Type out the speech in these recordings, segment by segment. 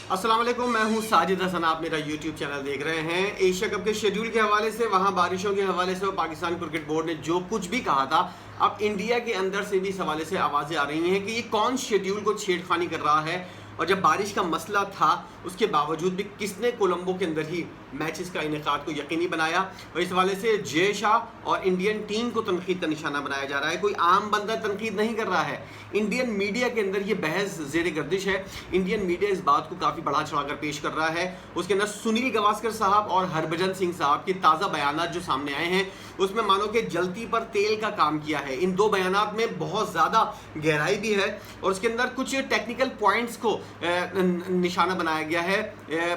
अस्सलाम वालेकुम, मैं हूं साजिद हसन। आप मेरा यूट्यूब चैनल देख रहे हैं। एशिया कप के शेड्यूल के हवाले से, वहां बारिशों के हवाले से और पाकिस्तान क्रिकेट बोर्ड ने जो कुछ भी कहा था, अब इंडिया के अंदर से भी इस हवाले से आवाज़ें आ रही हैं कि ये कौन शेड्यूल को छेड़खानी कर रहा है। और जब बारिश का मसला था उसके बावजूद भी किसने कोलंबो के अंदर ही मैचेस का इनेकाद को यकीनी बनाया। और इस हवाले से जय शाह और इंडियन टीम को तनकीद का निशाना बनाया जा रहा है। कोई आम बंदा तनकीद नहीं कर रहा है। इंडियन मीडिया के अंदर ये बहस ज़ेर गर्दिश है। इंडियन मीडिया इस बात को काफ़ी बढ़ा चढ़ा कर पेश कर रहा है। उसके अंदर सुनील गावस्कर साहब और हरभजन सिंह साहब के ताज़ा बयानात जो सामने आए हैं, उसमें मानो कि जलती पर तेल का काम किया है। इन दो बयानात में बहुत ज़्यादा गहराई भी है और उसके अंदर कुछ टेक्निकल पॉइंट्स को निशाना बनाया गया है,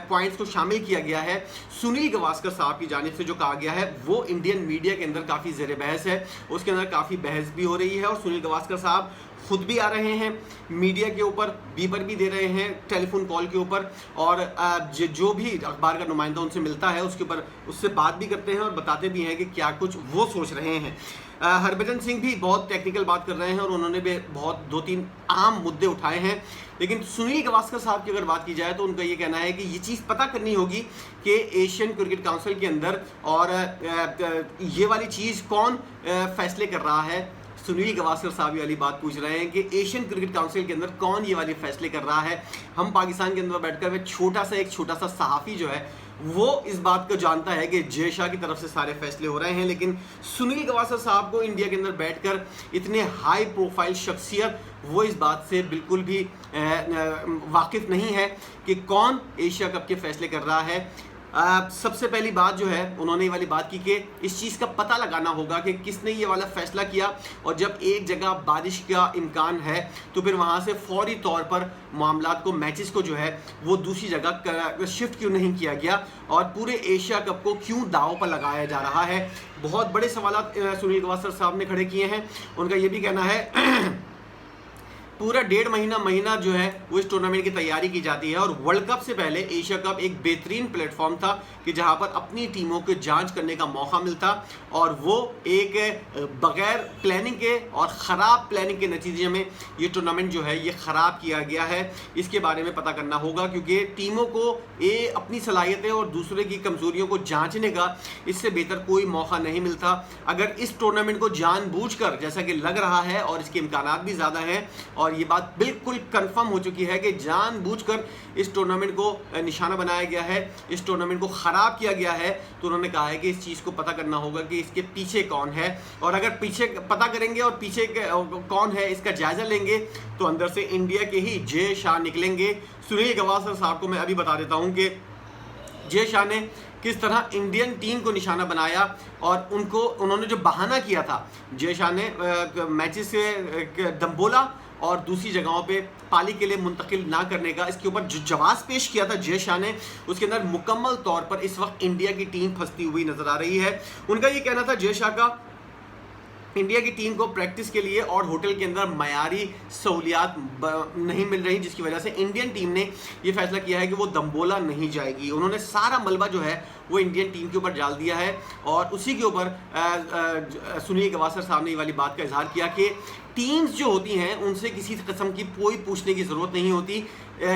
पॉइंट्स को शामिल किया गया है। सुनील गावस्कर साहब की जानिब से जो कहा गया है वो इंडियन मीडिया के अंदर काफ़ी ज़ेर बहस है। उसके अंदर काफ़ी बहस भी हो रही है और सुनील गावस्कर साहब खुद भी आ रहे हैं मीडिया के ऊपर, बीबर भी दे रहे हैं टेलीफोन कॉल के ऊपर, और जो भी अखबार का नुमाइंदा उनसे मिलता है उसके ऊपर उससे बात भी करते हैं और बताते भी हैं कि क्या कुछ वो सोच रहे हैं। हरभजन सिंह भी बहुत टेक्निकल बात कर रहे हैं और उन्होंने भी बहुत 2-3 आम मुद्दे उठाए हैं। लेकिन सुनील गावस्कर साहब की अगर बात की जाए तो उनका ये कहना है कि ये चीज़ पता करनी होगी कि एशियन क्रिकेट काउंसिल के अंदर और ये वाली चीज़ कौन फैसले कर रहा है। सुनील गावस्कर साहब ये वाली बात पूछ रहे हैं कि एशियन क्रिकेट काउंसिल के अंदर कौन ये वाले फैसले कर रहा है। हम पाकिस्तान के अंदर बैठकर एक छोटा सा सहाफ़ी जो है वो इस बात को जानता है कि जय शाह की तरफ से सारे फैसले हो रहे हैं, लेकिन सुनील गावस्कर साहब को इंडिया के अंदर बैठकर इतने हाई प्रोफाइल शख्सियत वो इस बात से बिल्कुल भी वाकिफ़ नहीं है कि कौन एशिया कप के फैसले कर रहा है। सबसे पहली बात जो है उन्होंने ये वाली बात की कि इस चीज़ का पता लगाना होगा कि किसने ये वाला फैसला किया, और जब एक जगह बारिश का इम्कान है तो फिर वहाँ से फौरी तौर पर मामलात को, मैचेस को जो है वो दूसरी जगह शिफ्ट क्यों नहीं किया गया और पूरे एशिया कप को क्यों दांव पर लगाया जा रहा है। बहुत बड़े सवाल सुनील गावस्कर साहब ने खड़े किए हैं। उनका ये भी कहना है पूरा 1.5 महीना जो है वो इस टूर्नामेंट की तैयारी की जाती है और वर्ल्ड कप से पहले एशिया कप एक बेहतरीन प्लेटफॉर्म था कि जहां पर अपनी टीमों को जांच करने का मौका मिलता, और वो एक बगैर प्लानिंग के और ख़राब प्लानिंग के नतीजे में ये टूर्नामेंट जो है ये ख़राब किया गया है। इसके बारे में पता करना होगा क्योंकि टीमों को अपनी सलाहियतें और दूसरे की कमज़ोरियों को जाँचने का इससे बेहतर कोई मौका नहीं मिलता। अगर इस टूर्नामेंट को जानबूझकर, जैसा कि लग रहा है और इसके इम्कानात भी ज़्यादा हैं और ये बात बिल्कुल कंफर्म हो चुकी है कि जानबूझकर इस टूर्नामेंट को निशाना बनाया गया है, इस टूर्नामेंट को ख़राब किया गया है, तो उन्होंने कहा है कि इस चीज़ को पता करना होगा कि इसके पीछे कौन है। और अगर पीछे पता करेंगे और पीछे कौन है इसका जायज़ा लेंगे तो अंदर से इंडिया के ही जय शाह निकलेंगे। सुनील गावस्कर साहब को मैं अभी बता देता हूँ कि जय शाह ने किस तरह इंडियन टीम को निशाना बनाया और उन्होंने जो बहाना किया था, जय शाह ने मैचेस से दम्बोला और दूसरी जगहों पे पाली के लिए मुंतकिल ना करने का, इसके ऊपर जो जवाब पेश किया था जय शाह ने, उसके अंदर मुकम्मल तौर पर इस वक्त इंडिया की टीम फंसती हुई नजर आ रही है। उनका ये कहना था जय शाह का, इंडिया की टीम को प्रैक्टिस के लिए और होटल के अंदर मयारी सहूलियात नहीं मिल रही, जिसकी वजह से इंडियन टीम ने ये फैसला किया है कि वो दम्बोला नहीं जाएगी। उन्होंने सारा मलबा जो है वो इंडियन टीम के ऊपर डाल दिया है और उसी के ऊपर सुनील गावस्कर साहब ने ये वाली बात का इजहार किया कि टीम्स जो होती हैं उनसे किसी किस्म की कोई पूछने की ज़रूरत नहीं होती।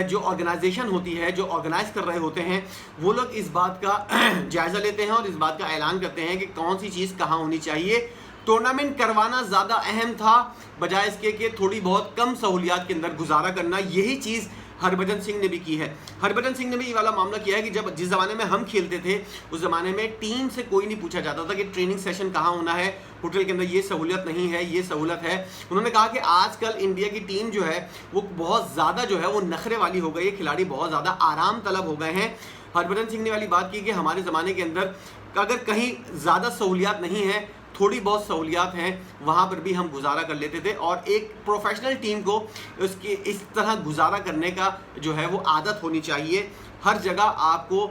जो ऑर्गेनाइजेशन होती है, जो ऑर्गेनाइज कर रहे होते हैं, वो लोग इस बात का जायज़ा लेते हैं और इस बात का ऐलान करते हैं कि कौन सी चीज़ कहाँ होनी चाहिए। टूर्नामेंट करवाना ज़्यादा अहम था बजाय इसके कि थोड़ी बहुत कम सहूलियात के अंदर गुजारा करना। यही चीज़ हरभजन सिंह ने भी की है। हरभजन सिंह ने भी ये वाला मामला किया है कि जिस ज़माने में हम खेलते थे उस ज़माने में टीम से कोई नहीं पूछा जाता था कि ट्रेनिंग सेशन कहाँ होना है, होटल के अंदर ये सहूलियत नहीं है, ये सहूलत है। उन्होंने कहा कि आजकल इंडिया की टीम जो है वो बहुत ज़्यादा जो है वो नखरे वाली हो गई है, खिलाड़ी बहुत ज़्यादा आराम तलब हो गए हैं। हरभजन सिंह ने वाली बात की कि हमारे ज़माने के अंदर अगर कहीं ज़्यादा सहूलियात नहीं है, थोड़ी बहुत सहूलियात हैं, वहाँ पर भी हम गुजारा कर लेते थे और एक प्रोफेशनल टीम को उसकी इस तरह गुजारा करने का जो है वो आदत होनी चाहिए। हर जगह आपको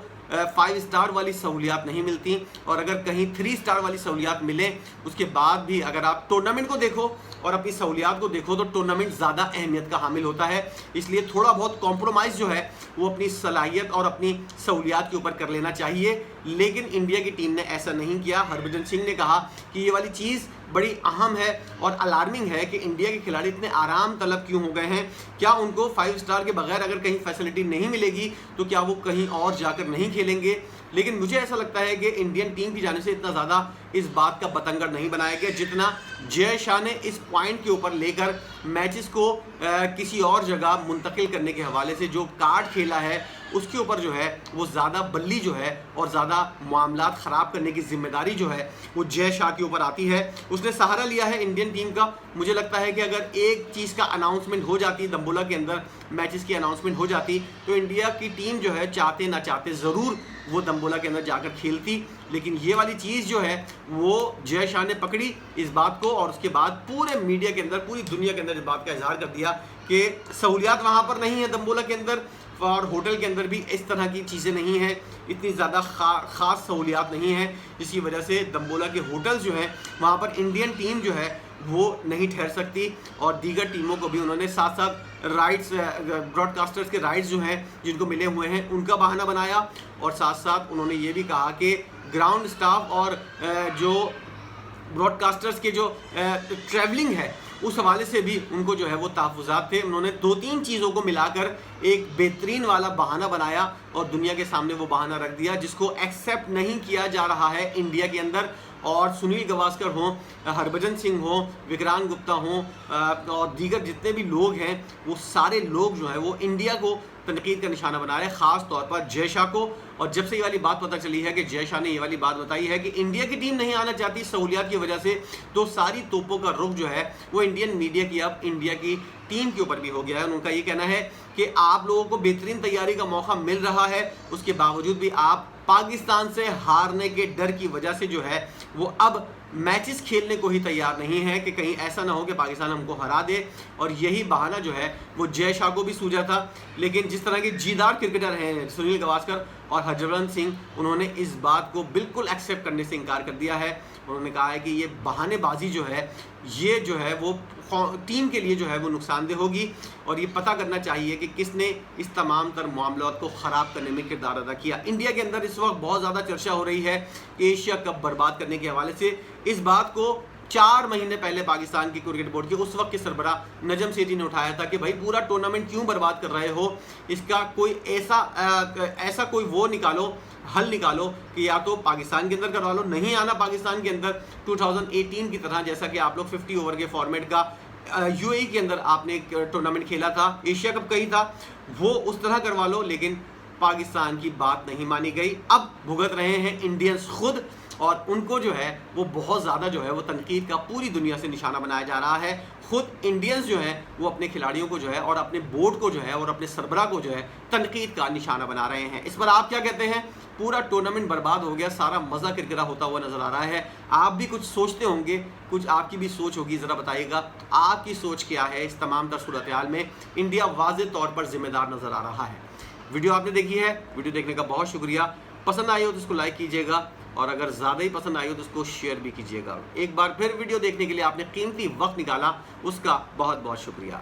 5 स्टार वाली सहूलियात नहीं मिलती और अगर कहीं 3 स्टार वाली सहूलियात मिले उसके बाद भी अगर आप टूर्नामेंट को देखो और अपनी सहूलियात को देखो तो टूर्नामेंट ज़्यादा अहमियत का हामिल होता है। इसलिए थोड़ा बहुत कॉम्प्रोमाइज़ जो है वो अपनी सलाहियत और अपनी सहूलियात के ऊपर कर लेना चाहिए, लेकिन इंडिया की टीम ने ऐसा नहीं किया। हरभजन सिंह ने कहा कि ये वाली चीज़ बड़ी अहम है और अलार्मिंग है कि इंडिया के खिलाड़ी इतने आराम तलब क्यों हो गए हैं। क्या उनको 5 स्टार के बगैर अगर कहीं फैसिलिटी नहीं मिलेगी तो क्या वो कहीं और जाकर नहीं खेलेंगे। लेकिन मुझे ऐसा लगता है कि इंडियन टीम की जाने से इतना ज़्यादा इस बात का बतंगड़ नहीं बनाया गया जितना जय शाह ने इस पॉइंट के ऊपर लेकर मैचेस को किसी और जगह मुंतकिल करने के हवाले से जो कार्ड खेला है उसके ऊपर जो है वो ज़्यादा बल्ली जो है और ज़्यादा मामलात ख़राब करने की जिम्मेदारी जो है वो जय शाह के ऊपर आती है। उसने सहारा लिया है इंडियन टीम का। मुझे लगता है कि अगर एक चीज़ का अनाउंसमेंट हो जाती दम्बोला के अंदर, मैचेस की अनाउंसमेंट हो जाती तो इंडिया की टीम जो है चाहते ना चाहते ज़रूर वो दम्बोला के अंदर जाकर खेलती। लेकिन ये वाली चीज़ जो है वो जय शाह ने पकड़ी इस बात को और उसके बाद पूरे मीडिया के अंदर, पूरी दुनिया के अंदर इस बात का इजहार कर दिया कि सहूलियात वहाँ पर नहीं है दम्बोला के अंदर और होटल के अंदर भी इस तरह की चीज़ें नहीं हैं, इतनी ज़्यादा ख़ास सहूलियात नहीं हैं, जिसकी वजह से दम्बोला के होटल्स जो हैं वहाँ पर इंडियन टीम जो है वो नहीं ठहर सकती। और दीगर टीमों को भी उन्होंने साथ साथ राइट्स, ब्रॉडकास्टर्स के राइट्स जो हैं जिनको मिले हुए हैं उनका बहाना बनाया और साथ साथ उन्होंने ये भी कहा कि ग्राउंड स्टाफ और जो ब्रॉडकास्टर्स के जो ट्रैवलिंग है उस हवाले से भी उनको जो है वो तहफ़्फ़ुज़ात थे। उन्होंने 2-3 चीज़ों को मिलाकर एक बेहतरीन वाला बहाना बनाया और दुनिया के सामने वो बहाना रख दिया जिसको एक्सेप्ट नहीं किया जा रहा है इंडिया के अंदर। और सुनील गावस्कर हों, हरभजन सिंह हों, विक्रांत गुप्ता हों और दीगर जितने भी लोग हैं वो सारे लोग जो हैं वो इंडिया को तनकीद का निशाना बना रहे हैं, ख़ास तौर पर जय शाह को। और जब से ये वाली बात पता चली है कि जय शाह ने ये वाली बात बताई है कि इंडिया की टीम नहीं आना चाहती सहूलियात की वजह से, तो सारी तोपों का रुख जो है वो इंडियन मीडिया की अब इंडिया की टीम के ऊपर भी हो गया है। उनका ये कहना है कि आप लोगों को बेहतरीन तैयारी का मौका मिल रहा है, उसके बावजूद भी आप पाकिस्तान से हारने के डर की वजह से जो है वो अब मैचेस खेलने को ही तैयार नहीं है कि कहीं ऐसा ना हो कि पाकिस्तान हमको हरा दे। और यही बहाना जो है वो जय शाह को भी सूझा था। लेकिन जिस तरह के जीदार क्रिकेटर हैं सुनील गावस्कर और हरभजन सिंह, उन्होंने इस बात को बिल्कुल एक्सेप्ट करने से इनकार कर दिया है। उन्होंने कहा है कि ये बहानेबाजी जो है ये जो है वो टीम के लिए जो है वो नुकसानदेह होगी और ये पता करना चाहिए कि किसने इस तमाम तर मामलों को ख़राब करने में किरदार अदा किया। इंडिया के अंदर इस वक्त बहुत ज़्यादा चर्चा हो रही है एशिया कप बर्बाद करने के हवाले से। इस बात को 4 महीने पहले पाकिस्तान की क्रिकेट बोर्ड के उस वक्त के सरबरा नजम सेठी ने उठाया था कि भाई पूरा टूर्नामेंट क्यों बर्बाद कर रहे हो, इसका कोई ऐसा कोई वो निकालो, हल निकालो कि या तो पाकिस्तान के अंदर करवा लो, नहीं आना पाकिस्तान के अंदर 2018 की तरह जैसा कि आप लोग 50 ओवर के फॉर्मेट का यूएई के अंदर आपने टूर्नामेंट खेला था, एशिया कप कही था, वो उस तरह करवा लो। लेकिन पाकिस्तान की बात नहीं मानी गई। अब भुगत रहे हैं इंडियंस खुद और उनको जो है वो बहुत ज़्यादा जो है वो तनकीद का पूरी दुनिया से निशाना बनाया जा रहा है। खुद इंडियंस जो है वो अपने खिलाड़ियों को जो है और अपने बोर्ड को जो है और अपने सरबरा को जो है तनकीद का निशाना बना रहे हैं। इस पर आप क्या कहते हैं? पूरा टूर्नामेंट बर्बाद हो गया, सारा मज़ा किरकिरा होता हुआ नज़र आ रहा है। आप भी कुछ सोचते होंगे, कुछ आपकी भी सोच होगी, ज़रा बताइएगा आपकी सोच क्या है इस तमाम तर सूरत हाल में। इंडिया वाज़े तौर पर जिम्मेदार नज़र आ रहा है। वीडियो आपने देखी है, वीडियो देखने का बहुत शुक्रिया। पसंद आई हो तो इसको लाइक कीजिएगा और अगर ज़्यादा ही पसंद आई हो तो उसको शेयर भी कीजिएगा। एक बार फिर वीडियो देखने के लिए आपने कीमती वक्त निकाला, उसका बहुत बहुत शुक्रिया।